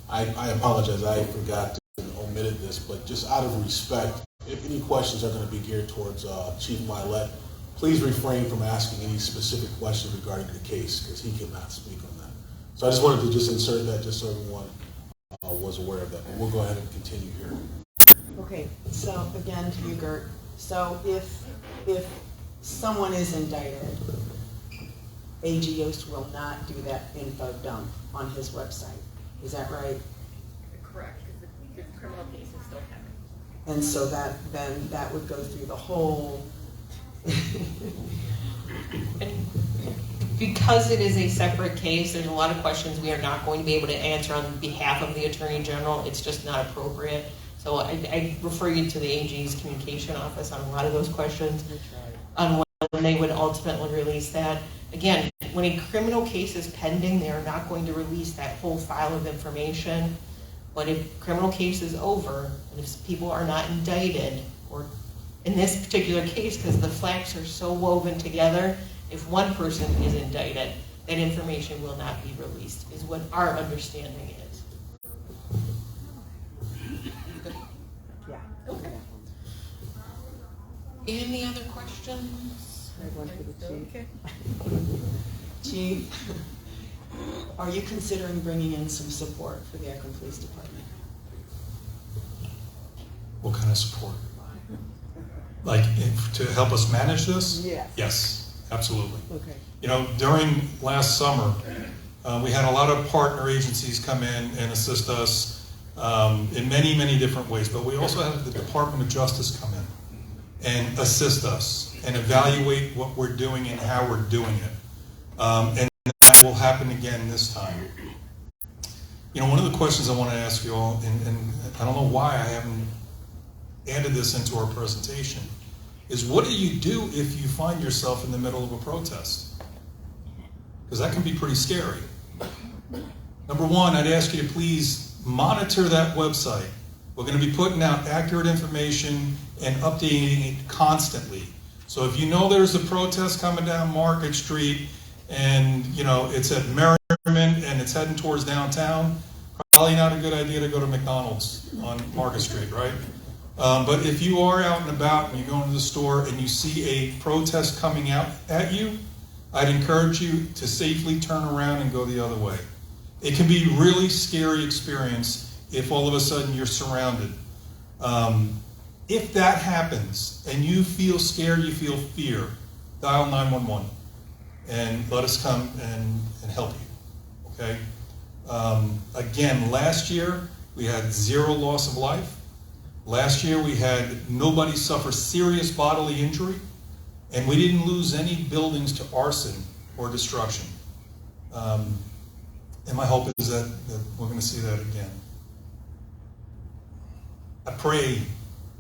I apologize, I forgot to omitted this, but just out of respect, if any questions are going to be geared towards Chief Mylett, please refrain from asking any specific questions regarding the case, because he cannot speak on that. So I just wanted to just insert that just so everyone was aware of that. But we'll go ahead and continue here. Okay, so again to you, Gert. So if someone is indicted, AG Yost will not do that info dump on his website. Is that right? Correct, because the criminal case is still pending. And so that would go through the whole. And because it is a separate case, there's a lot of questions we are not going to be able to answer on behalf of the Attorney General. It's just not appropriate. So I refer you to the AG's communication office on a lot of those questions on when they would ultimately release that. Again, when a criminal case is pending, they are not going to release that whole file of information. But if criminal case is over, and if people are not indicted, or in this particular case, because the facts are so woven together, if one person is indicted, that information will not be released, is what our understanding is. Yeah. Okay. Any other questions? I have one for the chief. Okay. Chief, are you considering bringing in some support for the Akron Police Department? What kind of support? Like to help us manage this? Yes. Yes, absolutely. Okay. During last summer, we had a lot of partner agencies come in and assist us in many, many different ways. But we also had the Department of Justice come in and assist us and evaluate what we're doing and how we're doing it. And that will happen again this time. One of the questions I want to ask you all, and I don't know why I haven't added this into our presentation, is what do you do if you find yourself in the middle of a protest? Because that can be pretty scary. Number one, I'd ask you to please monitor that website. We're going to be putting out accurate information and updating it constantly. So if you know there's a protest coming down Market Street and it's at Merriman and it's heading towards downtown, probably not a good idea to go to McDonald's on Market Street, right? But if you are out and about and you go into the store and you see a protest coming out at you, I'd encourage you to safely turn around and go the other way. It can be a really scary experience if all of a sudden you're surrounded. If that happens and you feel scared, you feel fear, dial 911 and let us come and help you, okay? Again, last year we had 0 loss of life. Last year we had nobody suffer serious bodily injury, and we didn't lose any buildings to arson or destruction. And my hope is that we're going to see that again. I pray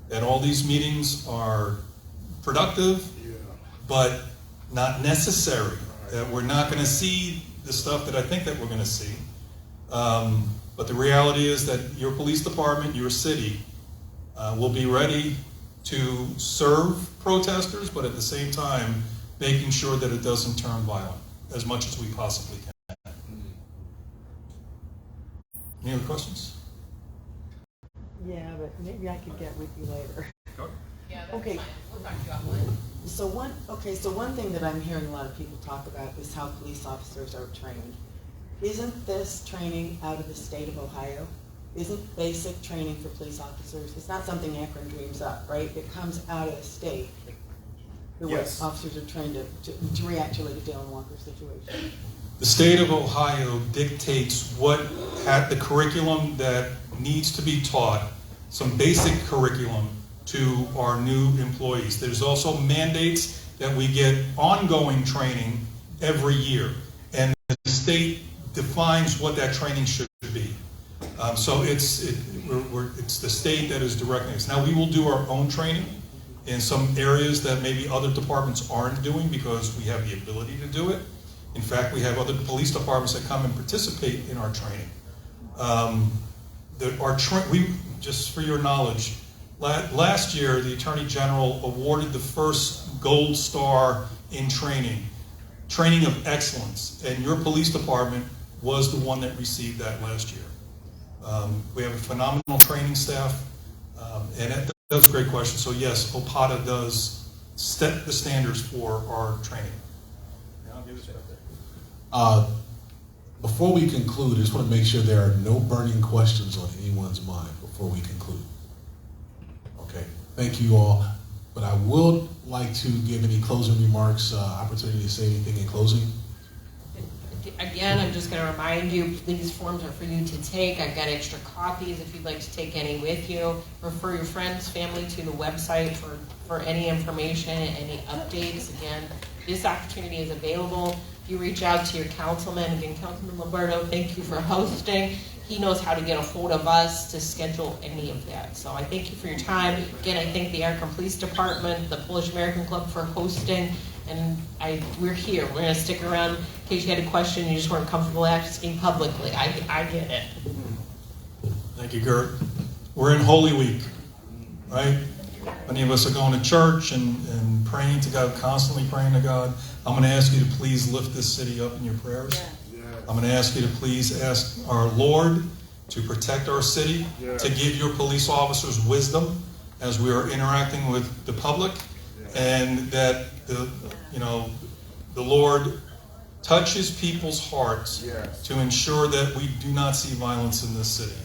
that all these meetings are productive, but not necessary. That we're not going to see the stuff that I think that we're going to see. But the reality is that your police department, your city, will be ready to serve protesters, but at the same time, making sure that it doesn't turn violent as much as we possibly can. Any other questions? Yeah, but maybe I could get with you later. Yeah, that's Okay. fine. We'll talk to you offline. So one thing that I'm hearing a lot of people talk about is how police officers are trained. Isn't this training out of the state of Ohio? Isn't basic training for police officers, it's not something Akron dreams up, right? It comes out of the state. The way Yes. officers are trained to react to like a Jayland Walker situation. The state of Ohio dictates the curriculum that needs to be taught, some basic curriculum to our new employees. There's also mandates that we get ongoing training every year, and the state defines what that training should be. So it's the state that is directing us. Now, we will do our own training in some areas that maybe other departments aren't doing because we have the ability to do it. In fact, we have other police departments that come and participate in our training. Just for your knowledge, last year the Attorney General awarded the first Gold Star in training of excellence, and your police department was the one that received that last year. We have a phenomenal training staff, and that's a great question. So yes, OPATA does set the standards for our training. Yeah, I'll give this right there. Before we conclude, I just want to make sure there are no burning questions on anyone's mind before we conclude. Okay, thank you all. But I would like to give any closing remarks, opportunity to say anything in closing. Again, I'm just going to remind you, these forms are for you to take. I've got extra copies if you'd like to take any with you. Refer your friends, family to the website for any information, any updates. Again, this opportunity is available. If you reach out to your councilman, again, Councilman Lombardo, thank you for hosting. He knows how to get a hold of us to schedule any of that. So I thank you for your time. Again, I thank the Akron Police Department, the Polish American Club for hosting. And we're here. We're going to stick around in case you had a question you just weren't comfortable asking publicly. I get it. Thank you, Gert. We're in Holy Week, right? Many of us are going to church and praying to God, constantly praying to God. I'm going to ask you to please lift this city up in your prayers. I'm going to ask you to please ask our Lord to protect our city, to give your police officers wisdom as we are interacting with the public, and that the Lord touches people's hearts to ensure that we do not see violence in this city.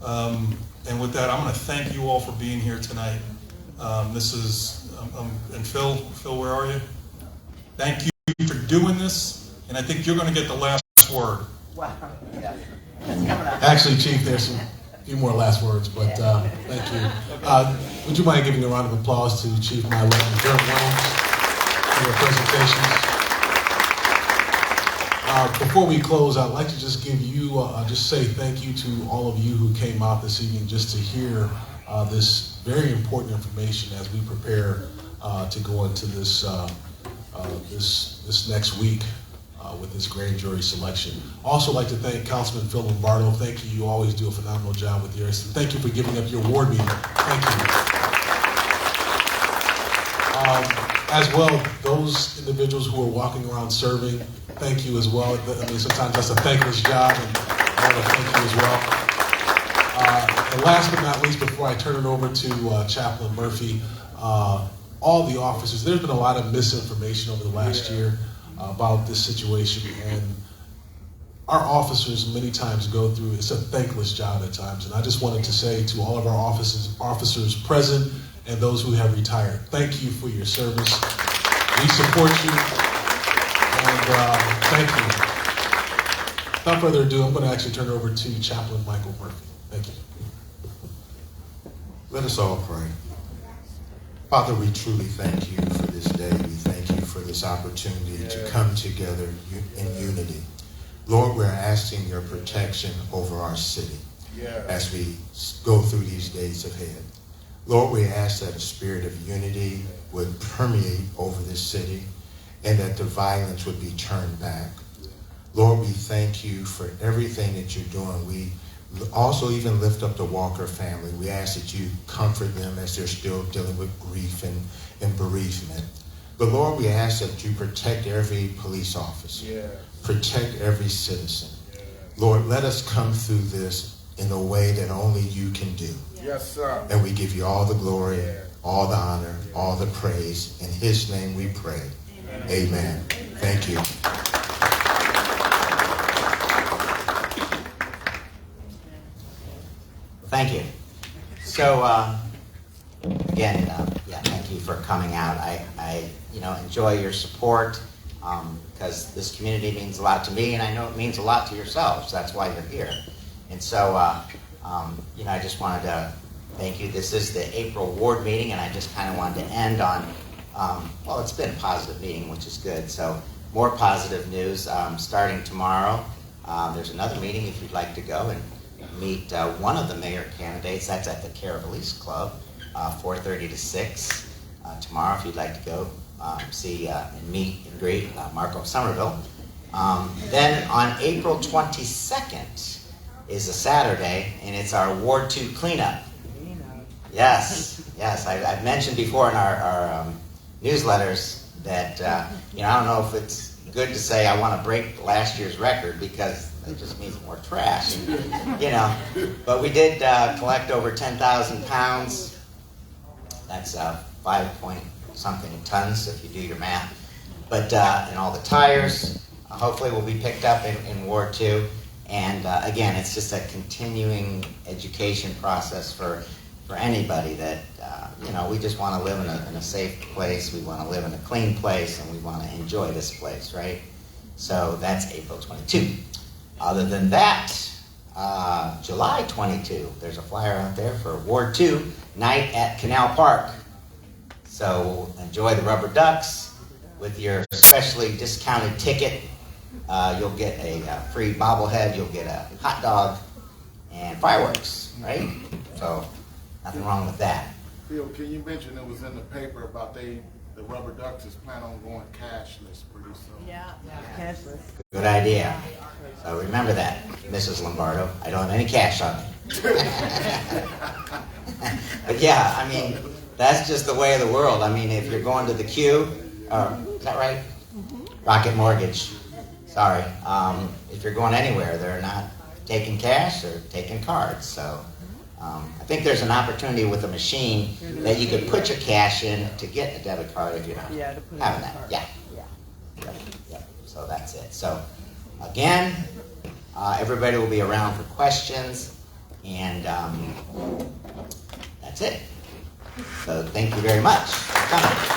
And with that, I'm going to thank you all for being here tonight. And Phil, where are you? Thank you for doing this, and I think you're going to get the last word. Wow, yeah. That's coming up. Actually, Chief, there's a few more last words, but thank you. Would you mind giving a round of applause to Chief Mylett and Gert Wilms for their presentations? Before we close, I'd like to just give you, just say thank you to all of you who came out this evening just to hear this very important information as we prepare to go into this this next week with this grand jury selection. Also like to thank Councilman Phil Lombardo. Thank you. You always do a phenomenal job with yours. And thank you for giving up your ward meeting. Thank you. As well, those individuals who are walking around serving, thank you as well. I mean, sometimes that's a thankless job, and I want to thank you as well. And last but not least, before I turn it over to Chaplain Murphy, all the officers, there's been a lot of misinformation over the last year about this situation, and our officers many times go through, it's a thankless job at times, and I just wanted to say to all of our officers present and those who have retired, thank you for your service. We support you, and thank you. Without further ado, I'm going to actually turn it over to Chaplain Michael Murphy. Thank you. Let us all pray. Father, we truly thank you for this day. We thank you for this opportunity to come together in unity. Lord, we're asking your protection over our city as we go through these days ahead. Lord, we ask that a spirit of unity would permeate over this city and that the violence would be turned back. Lord, we thank you for everything that you're doing. We also even lift up the Walker family. We ask that you comfort them as they're still dealing with grief and bereavement. But Lord, we ask that you protect every police officer, protect every citizen. Lord, let us come through this in a way that only you can do. Yes, sir. And we give you all the glory, all the honor, all the praise. In his name we pray. Amen. Thank you. Thank you. So, again, thank you for coming out. I enjoy your support because this community means a lot to me, and I know it means a lot to yourselves. That's why you're here. And so, I just wanted to thank you. This is the April ward meeting, and I just kind of wanted to end on, it's been a positive meeting, which is good. So, more positive news. Starting tomorrow, there's another meeting if you'd like to go and meet one of the mayor candidates. That's at the Caravalese Club, 4:30 to 6. Tomorrow, if you'd like to go see and meet and greet Marco Somerville. Then on April 22nd is a Saturday, and it's our Ward 2 cleanup. Yes. I've mentioned before in our newsletters that, I don't know if it's good to say I want to break last year's record because it just means more trash, But we did collect over 10,000 pounds. That's 5-point-something tons if you do your math. But, and all the tires, hopefully will be picked up in Ward 2. And again, it's just a continuing education process for anybody that, we just want to live in a safe place. We want to live in a clean place, and we want to enjoy this place, right? So that's April 22. Other than that, July 22, there's a flyer out there for Ward 2 night at Canal Park. So enjoy the rubber ducks with your specially discounted ticket. You'll get a free bobblehead, you'll get a hot dog, and fireworks, right? So nothing wrong with that. Phil, can you mention it was in the paper about the rubber ducks is planning on going cashless pretty soon? Yeah, cashless. Good idea. So remember that, Mrs. Lombardo. I don't have any cash on me. But yeah, that's just the way of the world. If you're going to the queue, is that right? Rocket Mortgage. Sorry. If you're going anywhere, they're not taking cash, they're taking cards. So I think there's an opportunity with a machine that you could put your cash in to get a debit card if you're not having that. Yeah. So that's it. So again, everybody will be around for questions, and that's it. So thank you very much for coming.